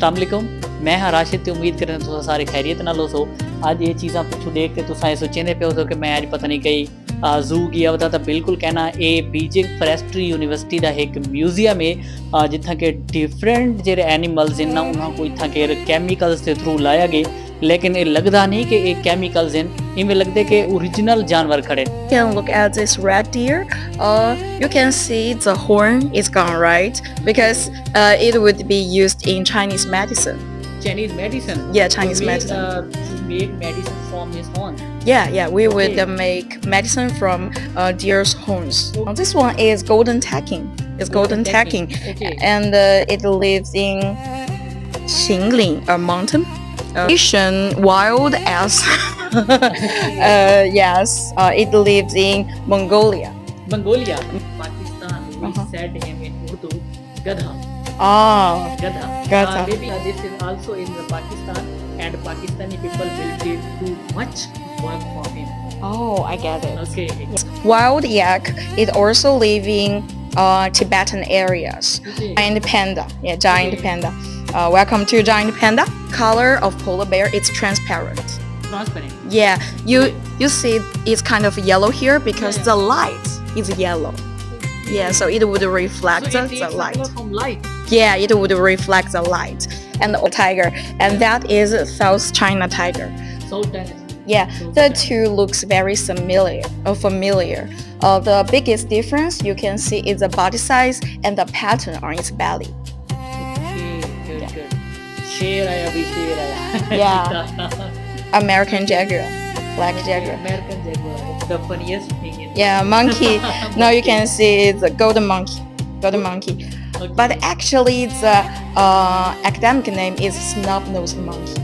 अस्सलाम वालेकुम, मैं हाँ राशिद ते उम्मीद करना तुम सारे खैरियत नाल हो। अज ये चीज़ां पिछू देख के तुम सोचेंदे पे हो कि मैं अज पता नहीं कई जू गया होता तो बिल्कुल कहना ये बीजिंग फॉरेस्ट्री यूनिवर्सिटी का एक म्यूजियम है जिथा के डिफरेंट जो एनिमल्स हैं ना उन्होंने को इतना के कैमिकल्स के थ्रू लाया गया, लेकिन ये लगता नहीं कि ये कैमिकल्स हैं, इवें लगते कि ओरिजिनल जानवर खड़े। You can look at this red deer. You can see the horn is gone, right? Because it would be used in Chinese medicine. Chinese medicine? Yeah, Chinese medicine. To make medicine from his horn? Yeah, we would make medicine from deer's horns. This one is golden tacking. It's golden tacking. Okay. And it lives in Xingling, a mountain. Asian wild ass. Yes, it lives in Mongolia. Mongolia? Pakistan, we said him in Urdu, Gadha. Gadha. Maybe this is also in Pakistan, and Pakistani people will do too much work for him. Oh, I get it. Okay. Wild yak is also live in Tibetan areas. Okay. Giant panda. Yeah, giant panda. Welcome to giant panda. Color of polar bear is transparent. Transparent. Yeah, you see it's kind of yellow here because the light is yellow. Yeah, so it would reflect So the light. color from light. Yeah, it would reflect the light. And the tiger, and that is South China tiger. South China. Yeah, the two looks very familiar. The biggest difference you can see is the body size and the pattern on its belly. Okay, good. Sher aaya, bhi sher aaya. Yeah. American jaguar, black jaguar. American jaguar. The funniest thing in Yeah, monkey. Now you can see it's a golden monkey. Okay. But actually the academic name is snub-nosed monkey.